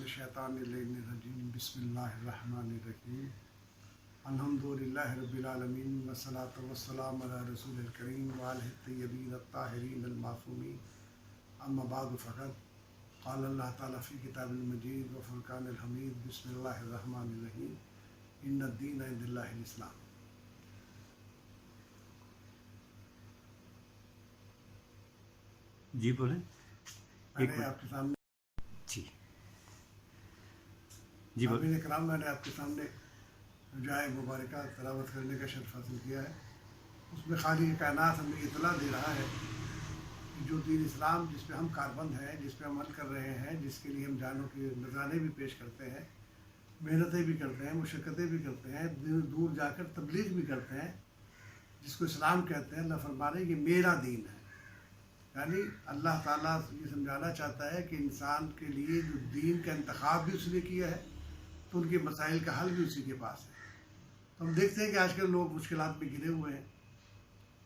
الشیطان الرجیم بسم اللہ الرحمن الرحیم الحمدللہ رب العالمین والصلاة والسلام علی رسول الکریم وآلہ الطیبین الطاہرین المعصومین اما بعد فقط قال اللہ تعالیٰ فی کتاب المجید و فرقان الحمید بسم اللہ الرحمن الرحیم ان الدین عند اللہ الاسلام۔ جی بولیں۔ میں نے آپ کے سامنے جی ناظرین اکرام، میں نے آپ کے سامنے جائے مبارکہ تلاوت کرنے کا شرف حاصل کیا ہے۔ اس میں خالق کائنات ہمیں اطلاع دے رہا ہے کہ جو دین اسلام جس پہ ہم کاربند ہیں، جس پہ عمل کر رہے ہیں، جس کے لیے ہم جانوں کے نذرانے بھی پیش کرتے ہیں، محنتیں بھی کرتے ہیں، مشقتیں بھی کرتے ہیں، دور جا کر تبلیغ بھی کرتے ہیں، جس کو اسلام کہتے ہیں، اللہ فرما رہے ہیں یہ میرا دین ہے۔ یعنی اللہ تعالیٰ یہ سمجھانا چاہتا ہے کہ انسان کے لیے جو دین کا انتخاب بھی اس نے کیا ہے تو ان کے مسائل کا حل بھی اسی کے پاس ہے۔ تو ہم دیکھتے ہیں کہ آج کل لوگ مشکلات میں گھرے ہوئے ہیں،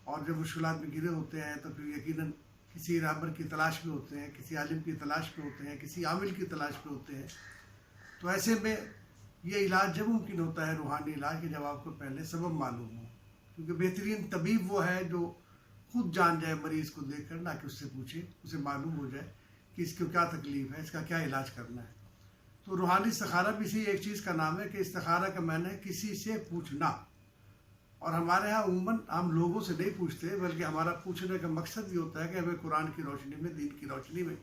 اور جب مشکلات میں گھرے ہوتے ہیں تو پھر یقیناً کسی رہبر کی تلاش میں ہوتے ہیں، کسی عالم کی تلاش میں ہوتے ہیں، کسی عامل کی تلاش میں ہوتے ہیں۔ تو ایسے میں یہ علاج جب ممکن ہوتا ہے، روحانی علاج، کہ جب آپ کو پہلے سبب معلوم ہو، کیونکہ بہترین طبیب وہ ہے جو خود جان جائے مریض کو دیکھ کر، نہ کہ اس سے پوچھے، اسے معلوم ہو جائے کہ اس کو کیا تکلیف ہے، اس کا کیا علاج کرنا ہے۔ تو روحانی استخارہ بھی اسی ایک چیز کا نام ہے کہ استخارہ کا معنی ہے کسی سے پوچھنا۔ اور ہمارے ہاں عموماً ہم لوگوں سے نہیں پوچھتے، بلکہ ہمارا پوچھنے کا مقصد یہ ہوتا ہے کہ ہمیں قرآن کی روشنی میں، دین کی روشنی میں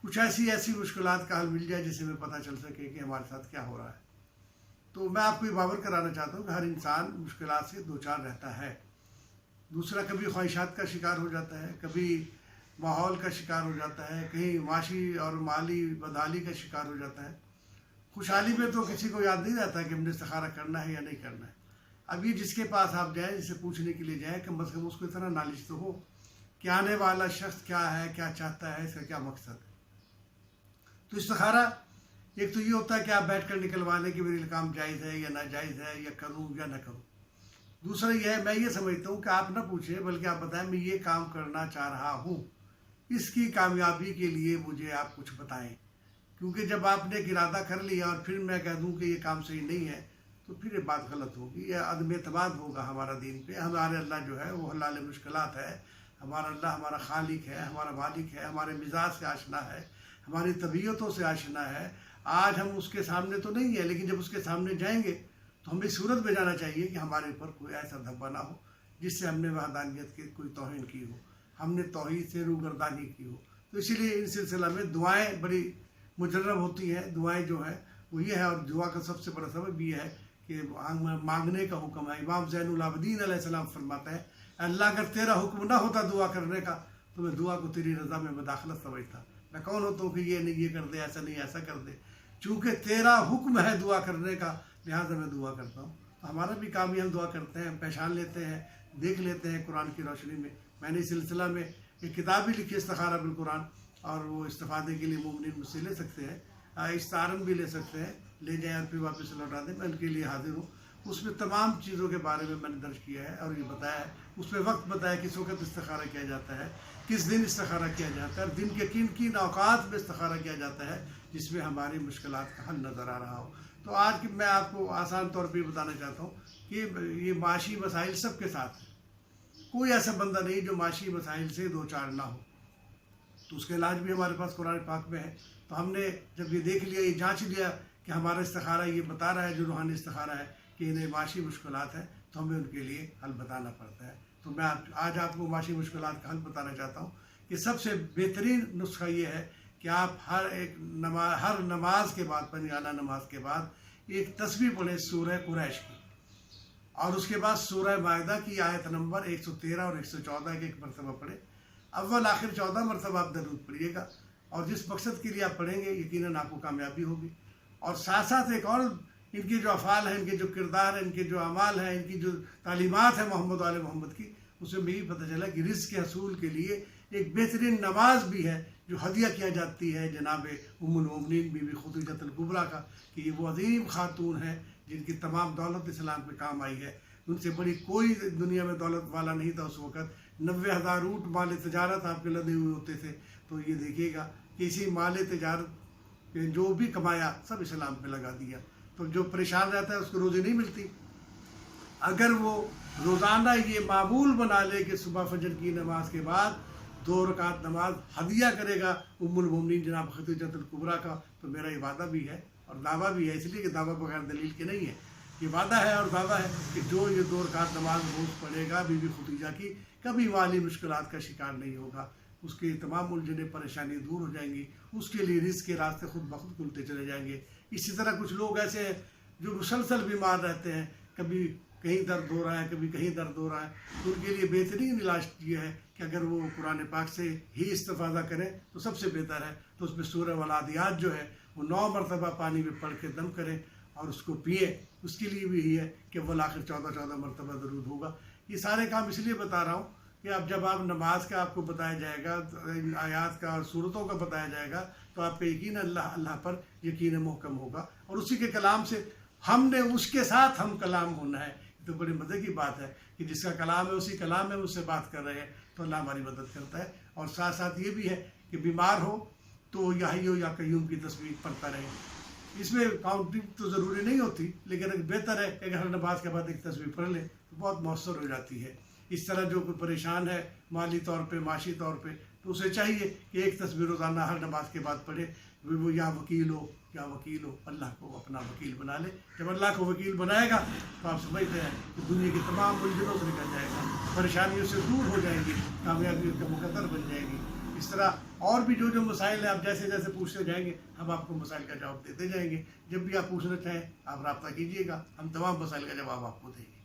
کچھ ایسی مشکلات کا حل مل جائے جس سے ہمیں پتہ چل سکے کہ ہمارے ساتھ کیا ہو رہا ہے۔ تو میں آپ کو یہ باور کرانا چاہتا ہوں کہ ہر انسان مشکلات سے دوچار رہتا ہے۔ دوسرا، کبھی خواہشات کا شکار ہو جاتا ہے، کبھی ماحول کا شکار ہو جاتا ہے، کہیں معاشی اور مالی بدحالی کا شکار ہو جاتا ہے۔ خوشحالی میں تو کسی کو یاد نہیں رہتا کہ ہم نے استخارہ کرنا ہے یا نہیں کرنا ہے۔ اب یہ جس کے پاس آپ جائیں، جسے پوچھنے کے لیے جائیں، کم از کم اس کو اتنا نالج تو ہو کہ آنے والا شخص کیا ہے، کیا چاہتا ہے، اس کا کیا مقصد ہے۔ تو استخارہ ایک تو یہ ہوتا ہے کہ آپ بیٹھ کر نکلوا لیں کہ میرے کام جائز ہے یا ناجائز ہے، یا کروں یا نہ کروں۔ دوسرا یہ ہے، میں یہ سمجھتا ہوں کہ آپ نہ پوچھیں، بلکہ آپ بتائیں میں یہ کام کرنا چاہ رہا ہوں، اس کی کامیابی کے لیے مجھے آپ کچھ بتائیں۔ کیونکہ جب آپ نے ایک ارادہ کر لیا اور پھر میں کہہ دوں کہ یہ کام صحیح نہیں ہے تو پھر یہ بات غلط ہوگی، یہ عدم اعتماد ہوگا ہمارا دین پہ۔ ہمارے اللہ جو ہے وہ حلال مشکلات ہے، ہمارا اللہ ہمارا خالق ہے، ہمارا مالک ہے، ہمارے مزاج سے آشنا ہے، ہماری طبیعتوں سے آشنا ہے۔ آج ہم اس کے سامنے تو نہیں ہے، لیکن جب اس کے سامنے جائیں گے تو ہمیں صورت میں جانا چاہیے کہ ہمارے اوپر کوئی ایسا دھبا نہ ہو جس سے ہم نے وحدانیت کی کوئی توہین کی ہو، ہم نے توحید سے روگردانی کی ہو۔ تو اسی لیے ان سلسلہ میں دعائیں بڑی مجرب ہوتی ہیں۔ دعائیں جو ہے وہ یہ ہے، اور دعا کا سب سے بڑا سبب یہ ہے کہ مانگنے کا حکم ہے۔ امام زین العابدین علیہ السلام فرماتے ہیں، اللہ اگر تیرا حکم نہ ہوتا دعا کرنے کا تو میں دعا کو تیری رضا میں مداخلت سمجھتا۔ میں کون ہوتا ہوں کہ یہ نہیں یہ کر دے، ایسا نہیں ایسا کر دے۔ چونکہ تیرا حکم ہے دعا کرنے کا، لہٰذا میں دعا کرتا ہوں۔ تو ہمارا بھی کام یہ، ہم دعا کرتے ہیں، پہچان لیتے ہیں، دیکھ لیتے ہیں قرآن کی روشنی میں۔ میں نے اس سلسلہ میں ایک کتاب بھی لکھی، استخارہ بالقرآن، اور وہ استفادے کے لیے مومنین مجھ سے لے سکتے ہیں، استعارن بھی لے سکتے ہیں، لے جائیں اور پھر واپس لوٹا دیں، میں ان کے لیے حاضر ہوں۔ اس میں تمام چیزوں کے بارے میں نے درج کیا ہے اور یہ بتایا ہے، اس میں وقت بتایا کس وقت استخارہ کیا جاتا ہے، کس دن استخارہ کیا جاتا ہے، اور دن کے کن کن اوقات میں استخارہ کیا جاتا ہے جس میں ہماری مشکلات کا حل نظر آ رہا ہو۔ تو آج میں آپ کو آسان طور پہ بتانا چاہتا ہوں کہ یہ معاشی مسائل سب کے ساتھ ہیں۔ کوئی ایسا بندہ نہیں جو معاشی مسائل سے دوچار نہ ہو، تو اس کا علاج بھی ہمارے پاس قرآن پاک میں ہے۔ تو ہم نے جب یہ دیکھ لیا، یہ جانچ لیا کہ ہمارا استخارہ یہ بتا رہا ہے، جو روحانی استخارہ ہے، کہ انہیں معاشی مشکلات ہیں، تو ہمیں ان کے لیے حل بتانا پڑتا ہے۔ تو میں آج آپ کو معاشی مشکلات کا حل بتانا چاہتا ہوں کہ سب سے بہترین نسخہ یہ ہے کہ آپ ہر نماز کے بعد، پنجگانہ نماز کے بعد ایک تسبیح پڑھیں سورہ قریش کی، اور اس کے بعد سورہ مائدہ کی آیت نمبر 113 اور 114 ایک مرتبہ پڑھیں۔ اول آخر 14 مرتبہ آپ درود پڑھیے گا، اور جس مقصد کے لیے آپ پڑھیں گے یقیناً آپ کو کامیابی ہوگی۔ اور ساتھ ساتھ ایک اور، ان کے جو افعال ہیں، ان کے جو کردار ہیں، ان کے جو اعمال ہیں، ان کی جو تعلیمات ہیں محمد علیہ محمد کی، اس میں بھی پتہ چلا کہ رزق کے حصول کے لیے ایک بہترین نماز بھی ہے جو ہدیہ کیا جاتی ہے جناب ام المومنین بی بی خدیجہ الکبریٰ کا، کہ یہ وہ عظیم خاتون ہیں جن کی تمام دولت اسلام پہ کام آئی ہے۔ ان سے بڑی کوئی دنیا میں دولت والا نہیں تھا اس وقت۔ 90,000 اونٹ مال تجارت آپ کے لدے ہوئے ہوتے تھے۔ تو یہ دیکھیے گا کہ اسی مال تجارت کہ جو بھی کمایا سب اسلام پہ لگا دیا. تو جو پریشان رہتا ہے اس کو روزی نہیں ملتی. اگر وہ روزانہ یہ معمول بنا لے کہ صبح فجر کی نماز کے بعد 2 رکعت نماز ہدیہ کرے گا ام المومنین جناب خدیجہ الکبریٰ کا، تو میرا یہ وعدہ بھی ہے اور دعویٰ بھی ہے، اس لیے کہ دعویٰ بغیر دلیل کے نہیں ہے. یہ وعدہ ہے اور دعویٰ ہے کہ جو یہ 2 رکعت نماز روز پڑھے گا بی بی خدیجہ کی، کبھی مالی مشکلات کا شکار نہیں ہوگا. اس کے تمام الجھنیں پریشانی دور ہو جائیں گی، اس کے لیے رزق کے راستے خود بخود کھلتے چلے جائیں گے. اسی طرح کچھ لوگ ایسے ہیں جو مسلسل بیمار رہتے ہیں، کبھی کہیں درد ہو رہا ہے کبھی کہیں درد ہو رہا ہے، تو ان کے لیے بہترین علاج یہ ہے کہ اگر وہ قرآن پاک سے ہی استفادہ کریں تو سب سے بہتر ہے. تو اس میں سورہ والعادیات جو ہے وہ 9 مرتبہ پانی میں پڑھ کے دم کریں اور اس کو پئیں. اس کے لیے بھی یہ ہے کہ والآخر 14 مرتبہ درود ہوگا. یہ سارے کام اس لیے بتا رہا ہوں کہ اب جب آپ نماز کا آپ کو بتایا جائے گا، ان آیات کا اور صورتوں کا بتایا جائے گا، تو آپ کا یقین اللہ پر یقین محکم ہوگا. اور اسی کے کلام سے ہم نے اس کے ساتھ ہم کلام ہونا ہے. تو بڑی مزے کی بات ہے کہ جس کا کلام ہے اسی کلام میں اس سے بات کر رہے ہیں، تو اللہ ہماری مدد کرتا ہے. اور ساتھ ساتھ یہ بھی ہے کہ بیمار ہو تو یا حی یا قیوم کی تسبیح پڑھتا رہے. اس میں کاؤنٹنگ تو ضروری نہیں ہوتی، لیکن بہتر ہے کہ اگر ہر نماز کے بعد ایک تسبیح پڑھ لیں تو بہت مؤثر ہو جاتی ہے. اس طرح جو کوئی پریشان ہے مالی طور پہ معاشی طور پہ، تو اسے چاہیے کہ ایک تسبیح روزانہ ہر نماز کے بعد پڑھے. وہ یا وکیل ہو یا وکیل ہو، اللہ کو اپنا وکیل بنا لے. جب اللہ کو وکیل بنائے گا تو آپ سمجھتے ہیں کہ دنیا کی تمام الجھنوں سے نکل جائے گا، پریشانیوں سے دور ہو جائیں گی، کامیابی کا مقدر بن جائے گی. اس طرح اور بھی جو مسائل ہیں آپ جیسے جیسے پوچھتے جائیں گے ہم آپ کو مسائل کا جواب دیتے جائیں گے. جب بھی آپ پوچھنا چاہیں آپ رابطہ کیجیے گا، ہم تمام مسائل کا جواب آپ کو دیں گے.